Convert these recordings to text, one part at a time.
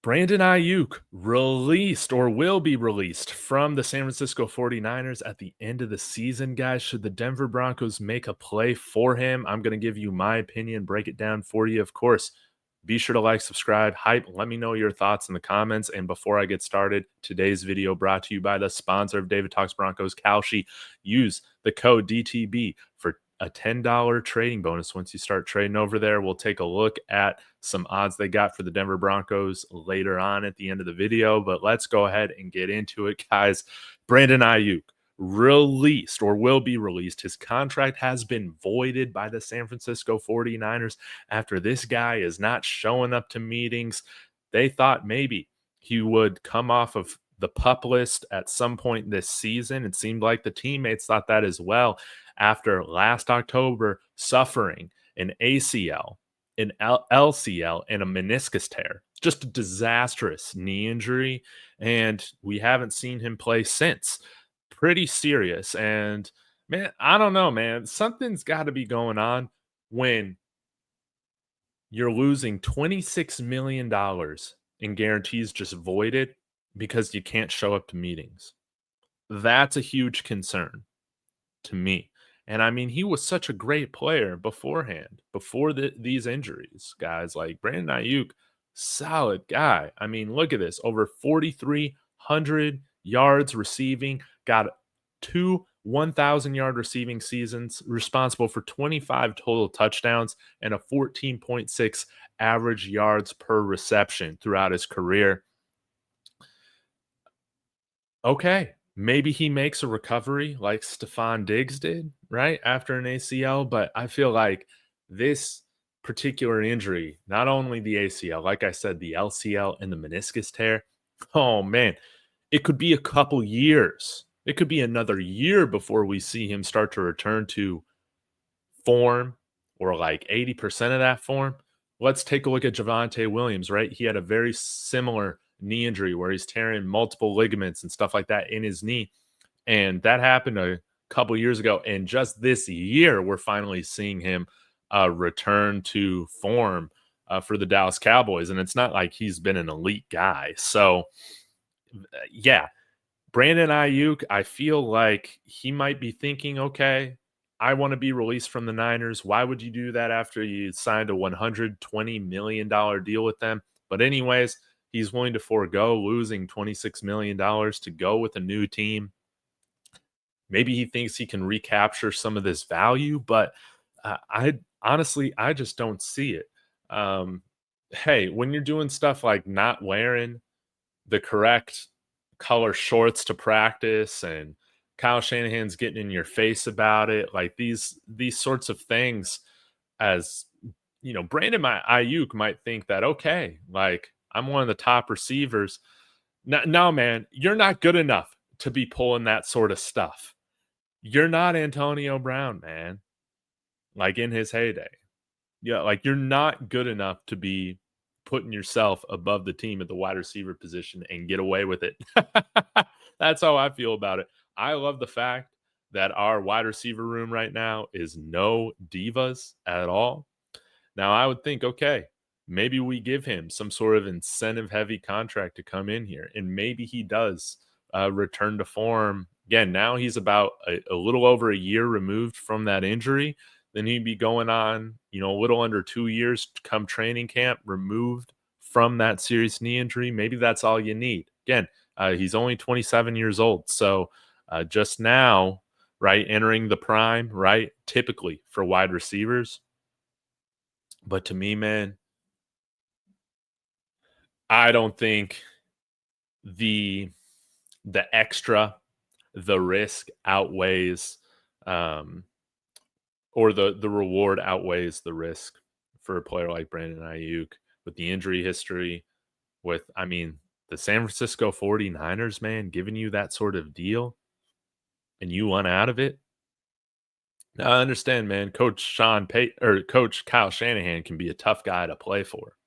Brandon Aiyuk released or will be released from the San Francisco 49ers at the end of the season, guys. Should the Denver Broncos make a play for him? I'm going to give you my opinion, break it down for you. Of course, be sure to like, subscribe, hype. Let me know your thoughts in the comments. And before I get started, today's video brought to you by the sponsor of David Talks Broncos, Koshi. Use the code DTB for a $10 trading bonus once you start trading over there. We'll take a look at some odds they got for the Denver Broncos later on at the end of the video, but let's go ahead and get into it, guys. Brandon Aiyuk released or will be released. His contract has been voided by the San Francisco 49ers after this guy is not showing up to meetings. They thought maybe he would come off of the PUP list at some point this season. It seemed like the teammates thought that as well after last October suffering an ACL, an LCL, and a meniscus tear. Just a disastrous knee injury, and we haven't seen him play since. Pretty serious. And man, I don't know, man. Something's got to be going on when you're losing $26 million in guarantees just voided because you can't show up to meetings. That's a huge concern to me. And I mean, he was such a great player beforehand, before these injuries, guys. Like Brandon Aiyuk, solid guy. I mean, look at this, over 4,300 yards receiving, got two 1,000-yard receiving seasons, responsible for 25 total touchdowns and a 14.6 average yards per reception throughout his career. Okay, maybe he makes a recovery like Stephon Diggs did, right, after an ACL, but I feel like this particular injury, not only the ACL, like I said, the LCL and the meniscus tear, oh, man, it could be a couple years. It could be another year before we see him start to return to form or like 80% of that form. Let's take a look at Javonte Williams, right? He had a very similar knee injury where he's tearing multiple ligaments and stuff like that in his knee. And that happened a couple years ago. And just this year, we're finally seeing him return to form for the Dallas Cowboys. And it's not like he's been an elite guy. So, yeah, Brandon Aiyuk, I feel like he might be thinking, okay, I want to be released from the Niners. Why would you do that after you signed a $120 million deal with them? But anyways, he's willing to forego losing $26 million to go with a new team. Maybe he thinks he can recapture some of this value, but I honestly, I just don't see it. Hey, when you're doing stuff like not wearing the correct color shorts to practice and Kyle Shanahan's getting in your face about it, like these sorts of things, as you know, Brandon Aiyuk might think that, okay, like I'm one of the top receivers. No, man, you're not good enough to be pulling that sort of stuff. You're not Antonio Brown, man. Like in his heyday. Yeah, like you're not good enough to be putting yourself above the team at the wide receiver position and get away with it. That's how I feel about it. I love the fact that our wide receiver room right now is no divas at all. Now, I would think, okay, maybe we give him some sort of incentive heavy contract to come in here, and maybe he does return to form. Again, now he's about a little over a year removed from that injury. Then he'd be going on, a little under 2 years to come training camp, removed from that serious knee injury. Maybe that's all you need. Again, he's only 27 years old. So just now, right, entering the prime, right, typically for wide receivers. But to me, man, I don't think the extra, the risk outweighs or the reward outweighs the risk for a player like Brandon Aiyuk with the injury history, with, I mean, the San Francisco 49ers, man, giving you that sort of deal and you want out of it. Now, I understand, man, Coach Sean Payton or Coach Kyle Shanahan can be a tough guy to play for.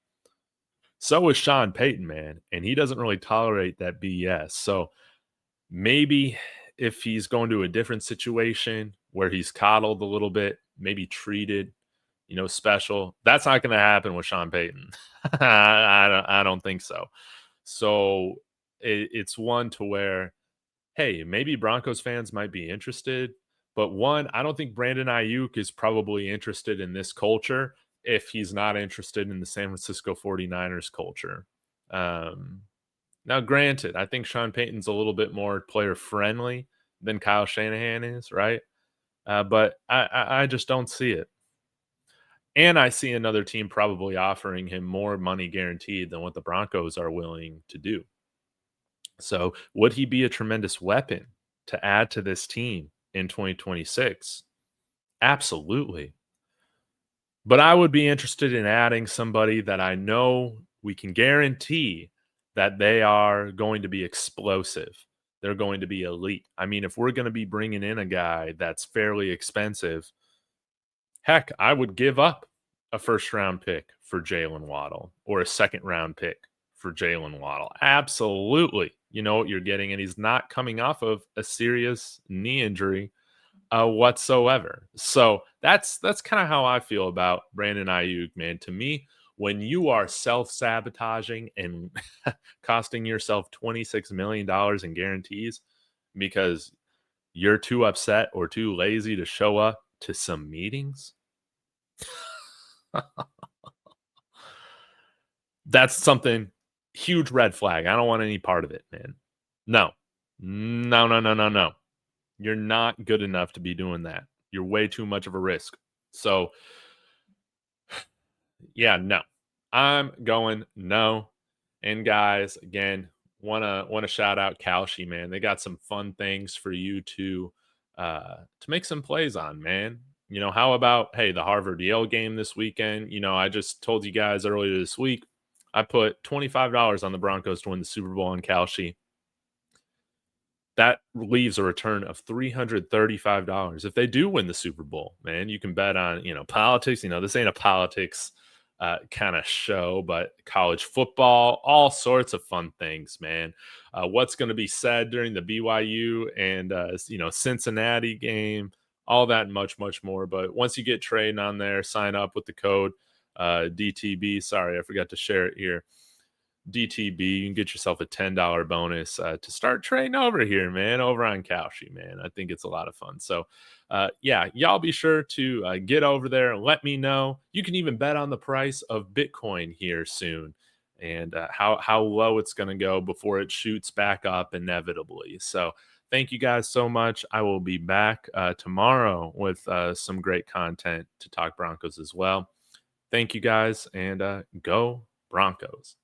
So is Sean Payton, man, and he doesn't really tolerate that BS. So maybe if he's going to a different situation where he's coddled a little bit, maybe treated special. That's not going to happen with Sean Payton. I don't think so. So it's one to where, hey, maybe Broncos fans might be interested. But one, I don't think Brandon Aiyuk is probably interested in this culture if he's not interested in the San Francisco 49ers culture. Um, Now, granted, I think Sean Payton's a little bit more player friendly than Kyle Shanahan is, right? But I just don't see it. And I see another team probably offering him more money guaranteed than what the Broncos are willing to do. So, would he be a tremendous weapon to add to this team in 2026? Absolutely. But I would be interested in adding somebody that I know we can guarantee that they are going to be explosive. They're going to be elite. I mean, if we're going to be bringing in a guy that's fairly expensive, heck, I would give up a first round pick for Jalen Waddle or a second round pick for Jalen Waddle. Absolutely. You know what you're getting, and he's not coming off of a serious knee injury whatsoever. So that's kind of how I feel about Brandon Ayuk, man. To me, when you are self-sabotaging and costing yourself $26 million in guarantees because you're too upset or too lazy to show up to some meetings, that's something huge red flag. I don't want any part of it, man. No. No, no, no, no, no. You're not good enough to be doing that. You're way too much of a risk. So, yeah, no. I'm going no. And guys, again, wanna shout out Koshi, man. They got some fun things for you to make some plays on, man. How about hey, the Harvard Yale game this weekend? I just told you guys earlier this week, I put $25 on the Broncos to win the Super Bowl on Kalshi. That leaves a return of $335. If they do win the Super Bowl, man, you can bet on, politics. This ain't a politics kind of show, but college football, all sorts of fun things, man. What's going to be said during the BYU and, Cincinnati game, all that and much, much more. But once you get trading on there, sign up with the code DTB. Sorry, I forgot to share it here. DTB, you can get yourself a $10 bonus to start trading over here, man, over on Kalshi, man. I think it's a lot of fun. So, yeah, y'all be sure to get over there and let me know. You can even bet on the price of Bitcoin here soon and how low it's going to go before it shoots back up inevitably. So, thank you guys so much. I will be back tomorrow with some great content to talk Broncos as well. Thank you guys and go Broncos.